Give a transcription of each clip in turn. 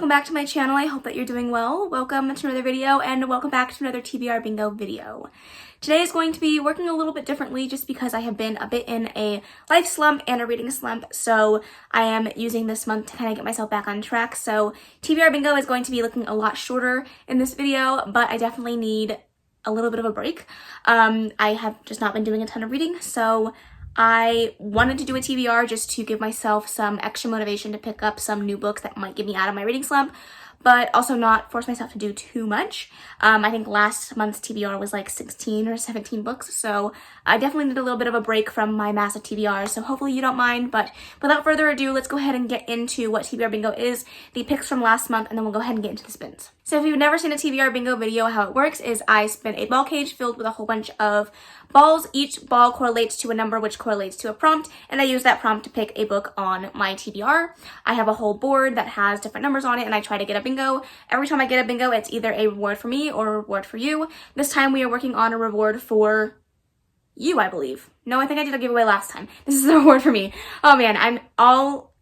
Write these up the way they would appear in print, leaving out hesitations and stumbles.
welcome back to my channel. I hope that you're doing well. Welcome to another video and welcome back to another TBR Bingo video. Today is going to be working a little bit differently just because I have been a bit in a life slump and a reading slump, so I am using this month to kind of get myself back on track. So TBR Bingo is going to be looking a lot shorter in this video, but I definitely need a little bit of a break. I have just not been doing a ton of reading, so I wanted to do a TBR just to give myself some extra motivation to pick up some new books that might get me out of my reading slump, but also not force myself to do too much. I think last month's TBR was like 16 or 17 books, so I definitely need a little bit of a break from my massive TBRs, so hopefully you don't mind. But without further ado, let's go ahead and get into what TBR Bingo is, the picks from last month, and then we'll go ahead and get into the spins. So if you've never seen a TBR Bingo video, how it works is I spin a ball cage filled with a whole bunch of balls. Each ball correlates to a number which correlates to a prompt, and I use that prompt to pick a book on my TBR. I have a whole board that has different numbers on it, and I try to get a bingo. Every time I get a bingo, it's either a reward for me or a reward for you. This time we are working on a reward for you, I believe. No, I think I did a giveaway last time. This is a reward for me. Oh man, I'm all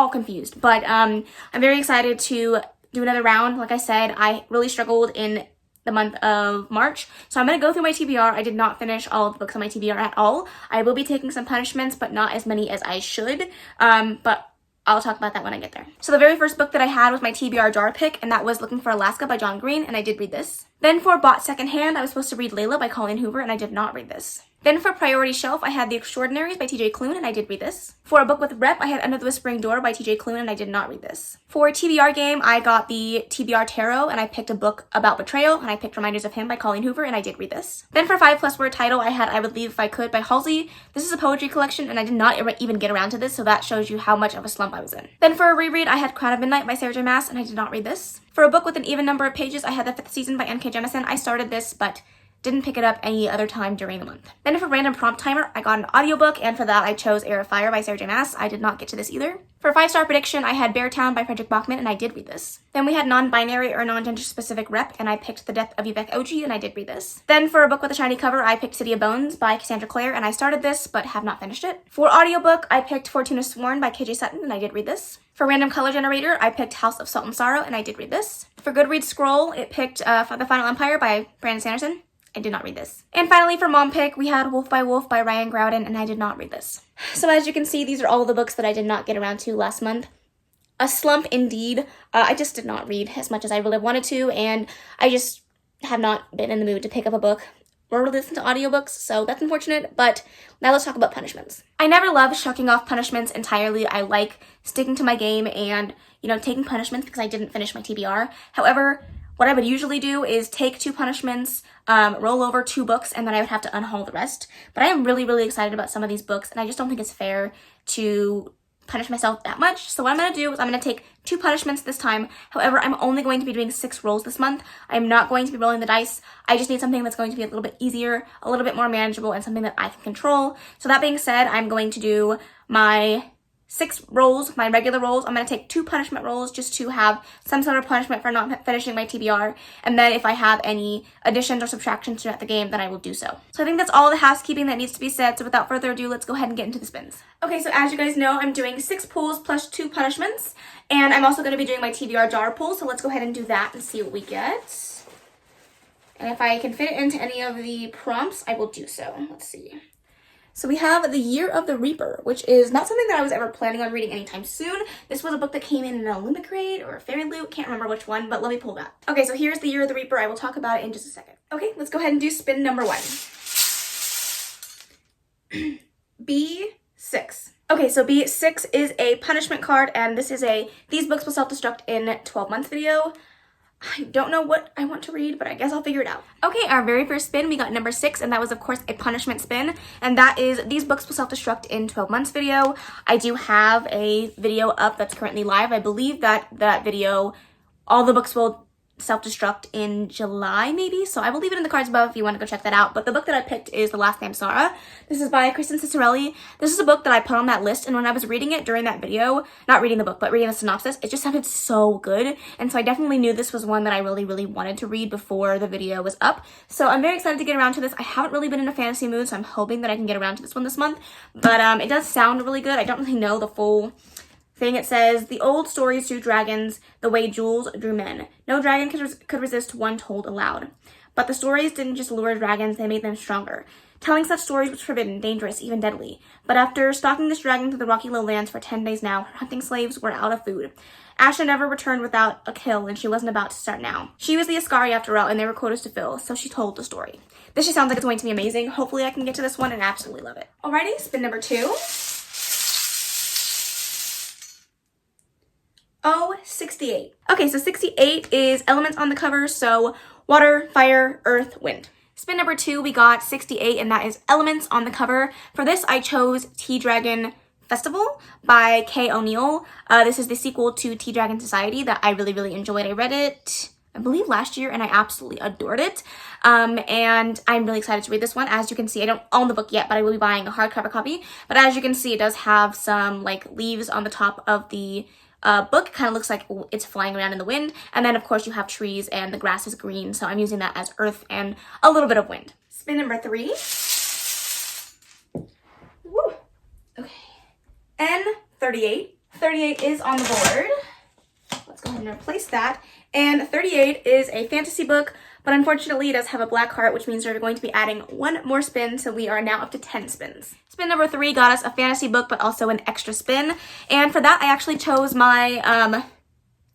confused, but I'm very excited to do another round. Like I said, I really struggled in the month of March, so I'm going to go through my TBR. I did not finish all of the books on my TBR at all. I will be taking some punishments, but not as many as I should, but I'll talk about that when I get there. So the very first book that I had was my TBR Jar Pick, and that was Looking for Alaska by John Green, and I did read this. Then for Bought Secondhand, I was supposed to read Layla by Colleen Hoover, and I did not read this. Then for Priority Shelf, I had The Extraordinaries by TJ Klune, and I did read this. For a book with rep, I had Under the Whispering Door by TJ Klune, and I did not read this. For TBR game, I got the TBR Tarot, and I picked a book about betrayal, and I picked Reminders of Him by Colleen Hoover, and I did read this. Then for 5+ word title, I had I Would Leave If I Could by Halsey. This is a poetry collection, and I did not even get around to this, so that shows you how much of a slump I was in. Then for a reread, I had Crown of Midnight by Sarah J. Maas, and I did not read this. For a book with an even number of pages, I had The 5th Season by N.K. Jemisin. I started this, but didn't pick it up any other time during the month. Then for random prompt timer, I got an audiobook, and for that I chose Air of Fire by Sarah J. Maas. I did not get to this either. For 5-star prediction, I had Beartown by Frederick Bachman, and I did read this. Then we had non-binary or non-gender specific rep, and I picked The Death of Yvette Oji, and I did read this. Then for a book with a shiny cover, I picked City of Bones by Cassandra Clare, and I started this, but have not finished it. For audiobook, I picked Fortuna Sworn by KJ Sutton, and I did read this. For random color generator, I picked House of Salt and Sorrow, and I did read this. For Goodreads scroll, it picked The Final Empire by Brandon Sanderson. I did not read this. And finally, for mom pick, we had Wolf by Wolf by Ryan Groudon, and I did not read this. So as you can see, these are all the books that I did not get around to last month. A slump indeed. I just did not read as much as I really wanted to, and I just have not been in the mood to pick up a book or listen to audiobooks, so that's unfortunate. But now let's talk about punishments. I never love shucking off punishments entirely. I like sticking to my game and, taking punishments because I didn't finish my TBR. However, what I would usually do is take 2 punishments, roll over 2 books, and then I would have to unhaul the rest. But I am really, really excited about some of these books, and I just don't think it's fair to punish myself that much. So what I'm going to do is I'm going to take 2 punishments this time. However, I'm only going to be doing 6 rolls this month. I'm not going to be rolling the dice. I just need something that's going to be a little bit easier, a little bit more manageable, and something that I can control. So that being said, I'm going to do my 6 rolls, my regular rolls. I'm going to take 2 punishment rolls just to have some sort of punishment for not finishing my TBR. And then if I have any additions or subtractions throughout the game, then I will do so. So I think that's all the housekeeping that needs to be said. So without further ado, let's go ahead and get into the spins. Okay, so as you guys know, I'm doing 6 pulls plus 2 punishments. And I'm also going to be doing my TBR jar pull. So let's go ahead and do that and see what we get. And if I can fit it into any of the prompts, I will do so. Let's see. So we have The Year of the Reaper, which is not something that I was ever planning on reading anytime soon. This was a book that came in an Olympic grade or a Fairy Loot, can't remember which one, but let me pull that. Okay, so here's The Year of the Reaper. I will talk about it in just a second. Okay, let's go ahead and do spin number 1. B6. Okay, so B6 is a punishment card, and this is these books will self-destruct in 12 months video. I don't know what I want to read, but I guess I'll figure it out. Okay, our very first spin, we got number 6, and that was, of course, a punishment spin. And that is, these books will self-destruct in 12 months video. I do have a video up that's currently live. I believe that video, all the books will self-destruct in July, maybe. So I will leave it in the cards above if you want to go check that out. But the book that I picked is The Last Name Sarah. This is by Kristen Cicerelli. This is a book that I put on that list, and when I was reading it during that video, not reading the book, but reading the synopsis, it just sounded so good. And so I definitely knew this was one that I really, really wanted to read before the video was up. So I'm very excited to get around to this. I haven't really been in a fantasy mood, so I'm hoping that I can get around to this one this month. But it does sound really good. I don't really know the full thing. It says, the old stories drew dragons the way jewels drew men. No dragon could resist one told aloud. But the stories didn't just lure dragons, they made them stronger. Telling such stories was forbidden, dangerous, even deadly. But after stalking this dragon through the rocky lowlands for 10 days now, her hunting slaves were out of food. Asha never returned without a kill, and she wasn't about to start now. She was the Ascari after all, and there were quotas to fill, so she told the story. This just sounds like it's going to be amazing. Hopefully I can get to this one and absolutely love it. Alrighty, spin number 2. Oh, 68. Okay, so 68 is elements on the cover, so water, fire, earth, wind. Spin number 2, we got 68, and that is elements on the cover. For this, I chose T-Dragon Festival by Kay O'Neill. This is the sequel to T-Dragon Society that I really, really enjoyed. I read it, I believe, last year, and I absolutely adored it. And I'm really excited to read this one. As you can see, I don't own the book yet, but I will be buying a hardcover copy. But as you can see, it does have some like leaves on the top of the book. Kind of looks like it's flying around in the wind. And then, of course, you have trees and the grass is green. So I'm using that as earth and a little bit of wind. Spin number 3. Woo. Okay. N38. 38 is on the board. Let's go ahead and replace that. And 38 is a fantasy book, but unfortunately it does have a black heart, which means we're going to be adding 1 more spin, so we are now up to 10 spins. Spin number 3 got us a fantasy book, but also an extra spin. And for that, I actually chose my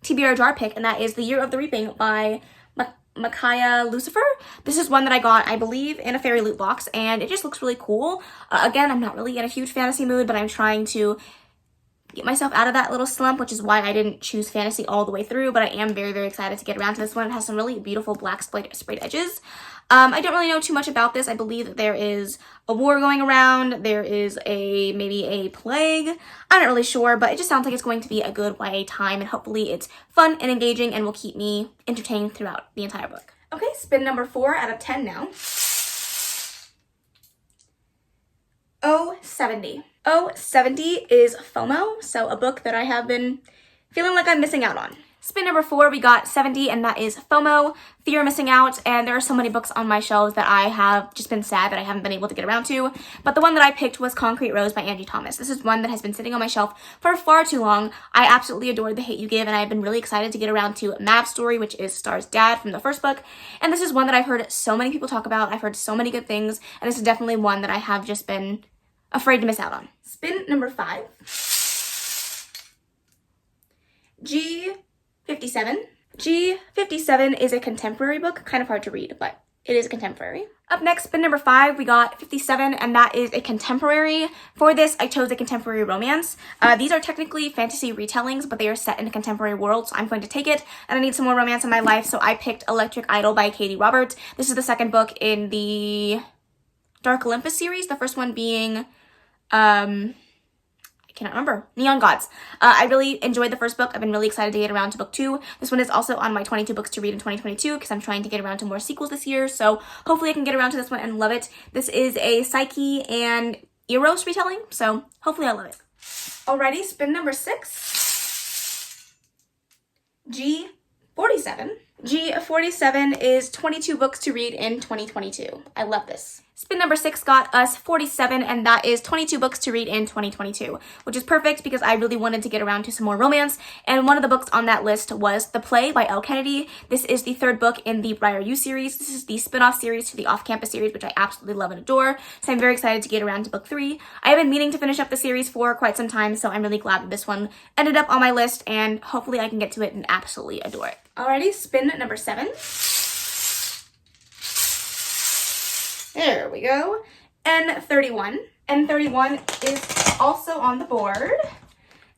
TBR Jar Pick, and that is The Year of the Reaping by Micaiah Lucifer. This is one that I got, I believe, in a fairy loot box, and it just looks really cool. Again, I'm not really in a huge fantasy mood, but I'm trying to get myself out of that little slump, which is why I didn't choose fantasy all the way through, but I am very, very excited to get around to this one. It has some really beautiful black sprayed edges. I don't really know too much about this. I believe that there is a war going around. There is maybe a plague. I'm not really sure, but it just sounds like it's going to be a good YA time, and hopefully it's fun and engaging and will keep me entertained throughout the entire book. Okay, spin number 4 out of 10 now. Oh, 70. Oh, 70 is FOMO, so a book that I have been feeling like I'm missing out on. Spin number 4, we got 70, and that is FOMO, Fear of Missing Out, and there are so many books on my shelves that I have just been sad that I haven't been able to get around to, but the one that I picked was Concrete Rose by Angie Thomas. This is one that has been sitting on my shelf for far too long. I absolutely adored The Hate U Give, and I've been really excited to get around to Mav's story, which is Star's dad from the first book, and this is one that I've heard so many people talk about. I've heard so many good things, and this is definitely one that I have just been afraid to miss out on. Spin number 5. G57. G57 is a contemporary book, kind of hard to read, but it is contemporary. Up next, spin number 5, we got 57, and that is a contemporary. For this, I chose a contemporary romance. These are technically fantasy retellings, but they are set in a contemporary world, so I'm going to take it, and I need some more romance in my life, so I picked Electric Idol by Katie Roberts. This is the second book in the Dark Olympus series, the first one being I cannot remember. Neon Gods. I really enjoyed the first book. I've been really excited to get around to book 2. This one is also on my 22 books to read in 2022 because I'm trying to get around to more sequels this year. So hopefully I can get around to this one and love it. This is a Psyche and Eros retelling. So hopefully I love it. Alrighty, spin number 6. G47. G47 is 22 books to read in 2022. I love this. Spin number 6 got us 47, and that is 22 books to read in 2022, which is perfect because I really wanted to get around to some more romance, and one of the books on that list was The Play by Elle Kennedy. This is the 3rd book in the Briar U series. This is the spin-off series to the Off-Campus series, which I absolutely love and adore, so I'm very excited to get around to book 3. I have been meaning to finish up the series for quite some time, so I'm really glad that this one ended up on my list, and hopefully I can get to it and absolutely adore it. Alrighty, spin number 7. There we go. N31. N31 is also on the board.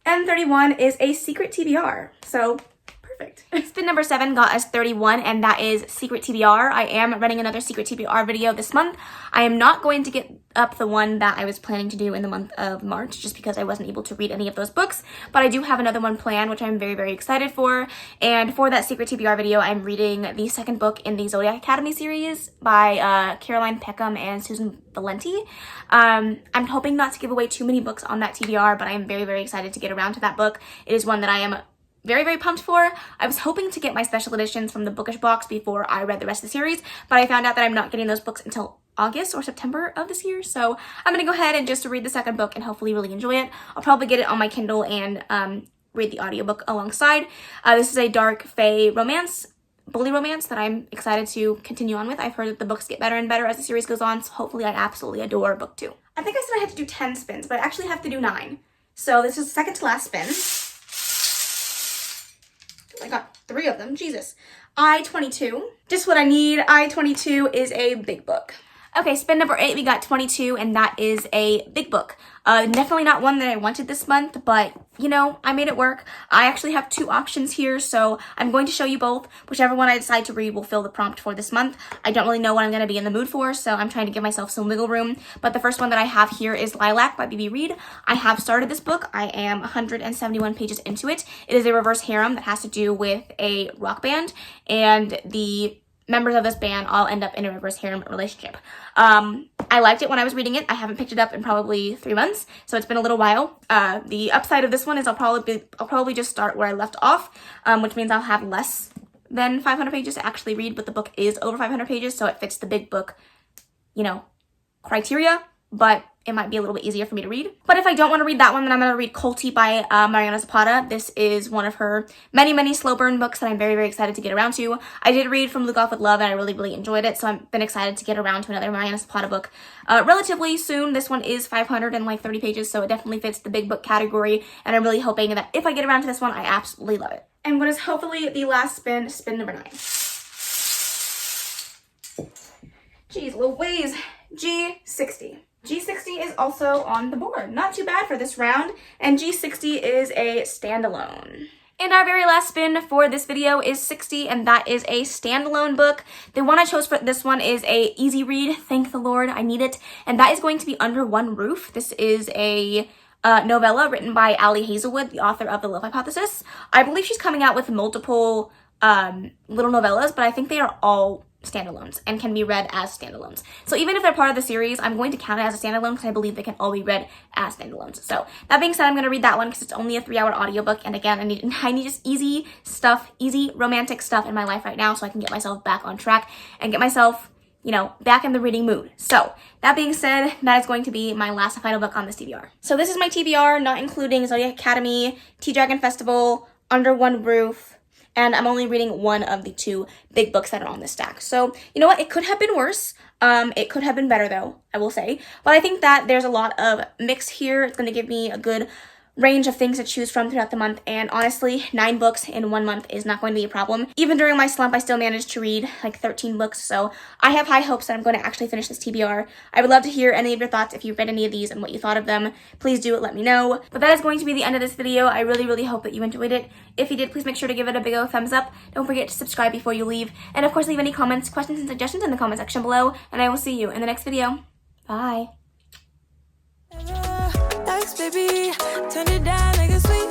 N31 is a secret TBR. So, perfect. Spin number 7 got us 31, and that is Secret TBR. I am running another Secret TBR video this month. I am not going to get up the one that I was planning to do in the month of March, just because I wasn't able to read any of those books, but I do have another one planned, which I'm very, very excited for. And for that Secret TBR video, I'm reading the 2nd book in the Zodiac Academy series by Caroline Peckham and Susan Valenti. I'm hoping not to give away too many books on that TBR, but I am very, very excited to get around to that book. It is one that I am very, very pumped for. I was hoping to get my special editions from the Bookish box before I read the rest of the series, but I found out that I'm not getting those books until August or September of this year. So I'm gonna go ahead and just read the second book and hopefully really enjoy it. I'll probably get it on my Kindle and read the audiobook alongside. This is a dark fae romance, bully romance that I'm excited to continue on with. I've heard that the books get better and better as the series goes on, so hopefully I absolutely adore book 2. I think I said I had to do 10 spins, but I actually have to do 9. So this is the second to last spin. I got 3 of them, Jesus. I-22, just what I need. I-22 is a big book. Okay, spin number 8, we got 22, and that is a big book. Definitely not one that I wanted this month, but, you know, I made it work. I actually have 2 options here, so I'm going to show you both. Whichever one I decide to read will fill the prompt for this month. I don't really know what I'm going to be in the mood for, so I'm trying to give myself some wiggle room. But the first one that I have here is Lilac by B.B. Reed. I have started this book. I am 171 pages into it. It is a reverse harem that has to do with a rock band, and the members of this band all end up in a reverse harem relationship. I liked it when I was reading it. I haven't picked it up in probably 3 months, so it's been a little while. The upside of this one is I'll probably just start where I left off, which means I'll have less than 500 pages to actually read, but the book is over 500 pages, so it fits the big book, you know, criteria, but it might be a little bit easier for me to read. But if I don't want to read that one, then I'm going to read Colty by Mariana Zapata. This is one of her many, many slow burn books that I'm very, very excited to get around to. I did read From Luke Off With Love, and I really, really enjoyed it, so I've been excited to get around to another Mariana Zapata book relatively soon. This one is 530 pages, so it definitely fits the big book category, and I'm really hoping that if I get around to this one, I absolutely love it. And what is hopefully the last spin, spin number 9. Jeez Louise, G60. G60 is also on the board. Not too bad for this round, and G60 is a standalone. And our very last spin for this video is 60, and that is a standalone book. The one I chose for this one is a easy read, thank the Lord, I need it, and that is going to be Under One Roof. This is a novella written by Ali Hazelwood, the author of The Love Hypothesis. I believe she's coming out with multiple little novellas, but I think they are all standalones and can be read as standalones. So even if they're part of the series, I'm going to count it as a standalone because I believe they can all be read as standalones. So that being said, I'm going to read that one because it's only a 3-hour audiobook, and again, I need just easy stuff, easy romantic stuff in my life right now so I can get myself back on track and get myself, you know, back in the reading mood. So that being said, that is going to be my last and final book on this TBR. So this is my TBR, not including Zodiac Academy, Tea Dragon Festival, Under One Roof, and I'm only reading one of the 2 big books that are on this stack. So, you know what? It could have been worse. It could have been better, though, I will say. But I think that there's a lot of mix here. It's going to give me a good range of things to choose from throughout the month, and honestly, 9 books in 1 month is not going to be a problem. Even during my slump, I still managed to read like 13 books, so I have high hopes that I'm going to actually finish this TBR. I would love to hear any of your thoughts if you've read any of these and what you thought of them. Please do let me know. But that is going to be the end of this video. I really, really hope that you enjoyed it. If you did, please make sure to give it a big old thumbs up. Don't forget to subscribe before you leave, and of course, leave any comments, questions, and suggestions in the comment section below, and I will see you in the next video. Bye. Baby, turn it down like a sweet